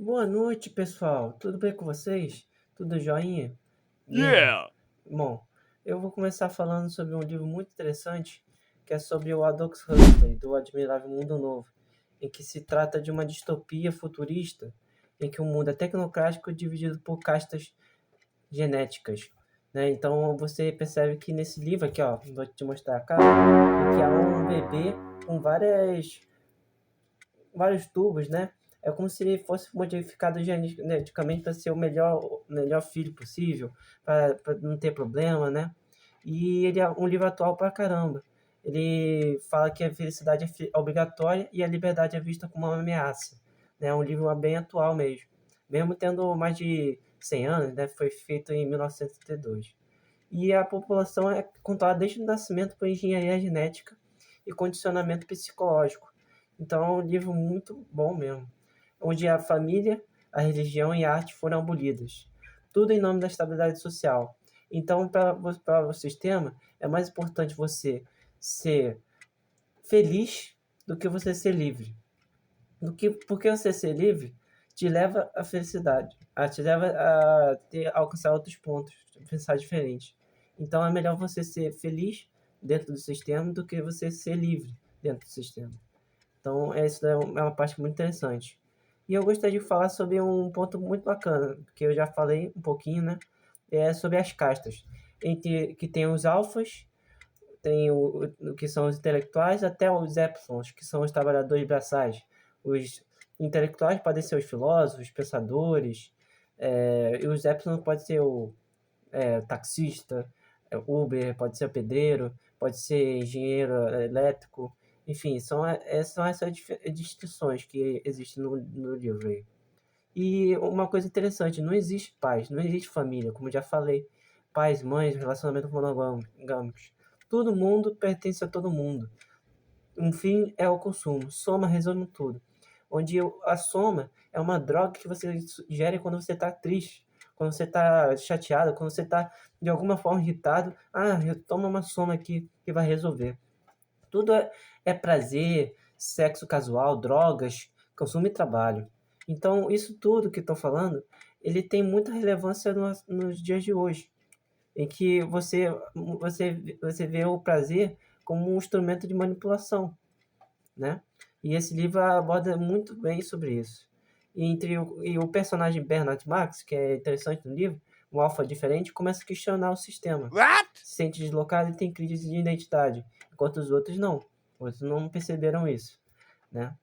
Boa noite, pessoal. Tudo bem com vocês? Tudo joinha? Yeah. Yeah! Bom, eu vou começar falando sobre um livro muito interessante, que é sobre o Aldous Huxley, do Admirável Mundo Novo, em que se trata de uma distopia futurista, em que o mundo é tecnocrático dividido por castas genéticas, né? Então você percebe que nesse livro aqui, ó, vou te mostrar a capa, em que há um bebê com vários tubos, né? É como se ele fosse modificado geneticamente para ser o melhor filho possível, para não ter problema, né? E ele é um livro atual pra caramba. Ele fala que a felicidade é obrigatória e a liberdade é vista como uma ameaça. Né? É um livro bem atual mesmo. Mesmo tendo mais de 100 anos, né? Foi feito em 1972. E a população é controlada desde o nascimento por engenharia genética e condicionamento psicológico. Então é um livro muito bom mesmo, onde a família, a religião e a arte foram abolidas. Tudo em nome da estabilidade social. Então, para o sistema, é mais importante você ser feliz do que você ser livre. Porque você ser livre te leva à felicidade, te leva a alcançar outros pontos, pensar diferente. Então é melhor você ser feliz dentro do sistema do que você ser livre dentro do sistema. Então isso é uma parte muito interessante. E eu gostaria de falar sobre um ponto muito bacana, que eu já falei um pouquinho, né? É sobre as castas, entre que tem os alfas, tem o que são os intelectuais, até os épsilons, que são os trabalhadores braçais. Os intelectuais podem ser os filósofos, os pensadores, e os épsilons podem ser o taxista, Uber, pode ser pedreiro, pode ser engenheiro elétrico, enfim, são essas distinções que existem no livro aí. E uma coisa interessante, não existe paz, não existe família, como já falei. Pais, mães, relacionamentos monogâmicos. Todo mundo pertence a todo mundo. Um fim é o consumo. Soma resume tudo. Onde a soma é uma droga que você gere quando você está triste, quando você está chateado, quando você está de alguma forma irritado. Toma uma soma aqui que vai resolver. Tudo é prazer, sexo casual, drogas, consumo e trabalho. Então, isso tudo que estou falando, ele tem muita relevância nos dias de hoje, em que você vê o prazer como um instrumento de manipulação, né? E esse livro aborda muito bem sobre isso. E o personagem Bernard Marx, que é interessante no livro, um alfa diferente, começa a questionar o sistema. What? Se sente deslocado e tem crise de identidade, enquanto os outros não. Outros não perceberam isso, né?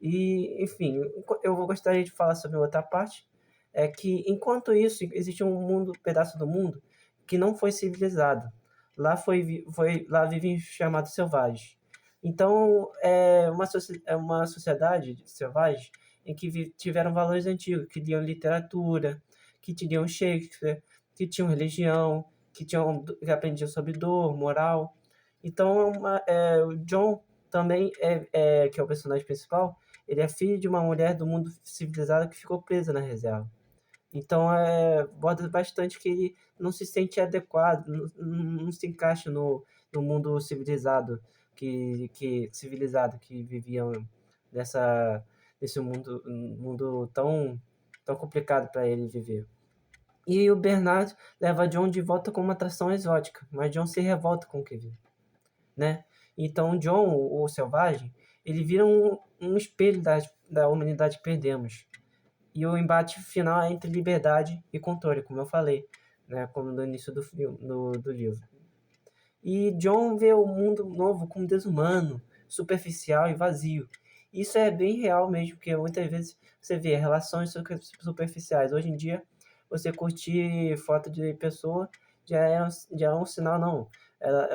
E, enfim, eu gostaria de falar sobre outra parte, é que enquanto isso, existe um pedaço do mundo que não foi civilizado. Lá vivem chamados selvagens. Então, é uma sociedade de selvagens em que tiveram valores antigos, que liam literatura, que tinham Shakespeare, que tinham religião, que aprendiam sobre dor, moral. Então, o John também, que é o personagem principal, ele é filho de uma mulher do mundo civilizado que ficou presa na reserva. Então, aborda bastante que ele não se sente adequado, não se encaixa no mundo civilizado que viviam nesse mundo tão complicado para ele viver. E o Bernard leva John de volta com uma atração exótica, mas John se revolta com o que vive, né? Então John, o selvagem, ele vira um espelho da humanidade que perdemos. E o embate final é entre liberdade e controle, como eu falei, né? Como no início do filme, do livro. E John vê o mundo novo como desumano, superficial e vazio. Isso é bem real mesmo, porque muitas vezes você vê relações superficiais. Hoje em dia, você curtir foto de pessoa já é um sinal, não.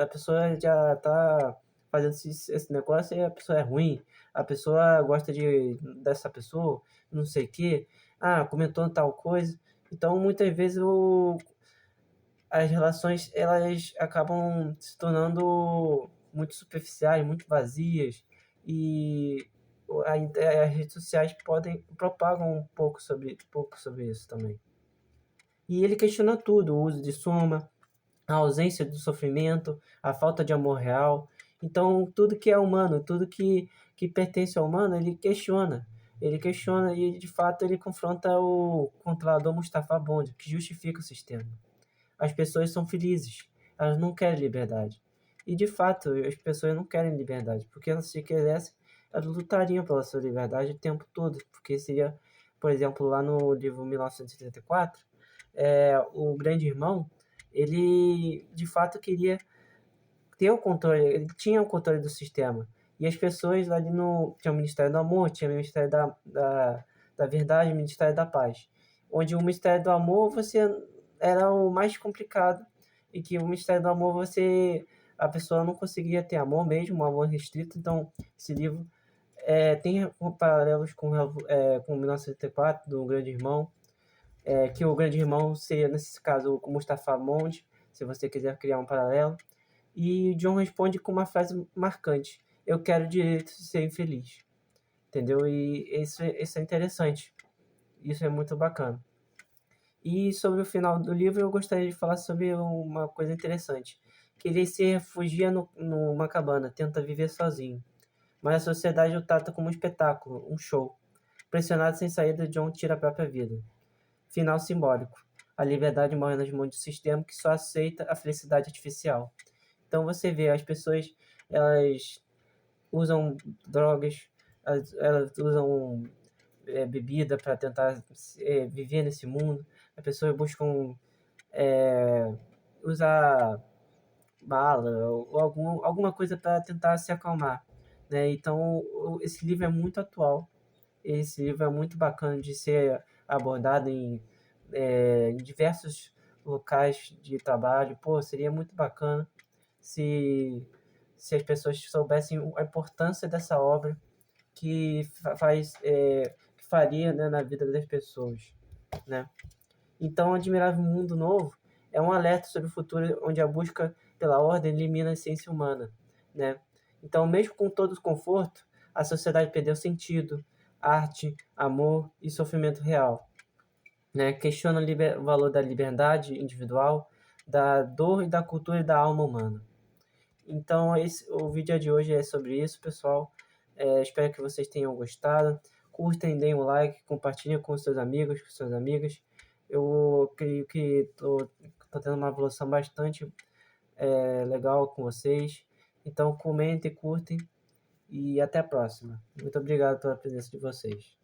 A pessoa já está fazendo esse negócio e a pessoa é ruim. A pessoa gosta dessa pessoa, não sei o quê. Comentou tal coisa. Então, muitas vezes, as relações elas acabam se tornando muito superficiais, muito vazias e as redes sociais propagam um pouco sobre isso também. E ele questiona tudo, o uso de soma, a ausência do sofrimento, a falta de amor real. Então, tudo que é humano, tudo que pertence ao humano, ele questiona. Ele questiona e, de fato, ele confronta o controlador Mustafa Bond, que justifica o sistema. As pessoas são felizes, elas não querem liberdade. E, de fato, as pessoas não querem liberdade, porque se quisessem, elas lutariam pela sua liberdade o tempo todo, porque seria, por exemplo, lá no livro 1984, o grande irmão, ele, de fato, queria ter o controle, ele tinha o controle do sistema. E as pessoas ali no. Tinha o Ministério do Amor, tinha o Ministério da Verdade, o Ministério da Paz. Onde o Ministério do Amor você era o mais complicado. E que o Ministério do Amor você. A pessoa não conseguia ter amor mesmo, um amor restrito. Então, esse livro tem paralelos com 1984, do Grande Irmão. Que o Grande Irmão seria, nesse caso, o Mustafa Mond, se você quiser criar um paralelo. E John responde com uma frase marcante: eu quero o direito de ser infeliz. Entendeu? E isso é interessante. Isso é muito bacana. E sobre o final do livro, eu gostaria de falar sobre uma coisa interessante. Que ele se refugia numa cabana, tenta viver sozinho. Mas a sociedade o trata como um espetáculo, um show. Pressionado sem saída, John tira a própria vida. Final simbólico. A liberdade morre nas mãos do sistema que só aceita a felicidade artificial. Então você vê, as pessoas, elas usam drogas, elas usam bebida para tentar viver nesse mundo. As pessoas buscam é, usar bala ou alguma coisa para tentar se acalmar, né? Então esse livro é muito atual. Esse livro é muito bacana de ser abordado em diversos locais de trabalho. Pô, seria muito bacana se, se as pessoas soubessem a importância dessa obra que que faria, né, na vida das pessoas, né? Então, Admirável Mundo Novo é um alerta sobre o futuro onde a busca pela ordem elimina a essência humana, né? Então, mesmo com todo o conforto, a sociedade perdeu sentido, arte, amor e sofrimento real, né? Questiona o valor da liberdade individual, da dor e da cultura e da alma humana. Então, o vídeo de hoje é sobre isso, pessoal. Espero que vocês tenham gostado. Curtem, deem um like, compartilhem com seus amigos, com suas amigas. Eu creio que estou tendo uma evolução bastante legal com vocês. Então, comentem, curtem e até a próxima. Muito obrigado pela presença de vocês.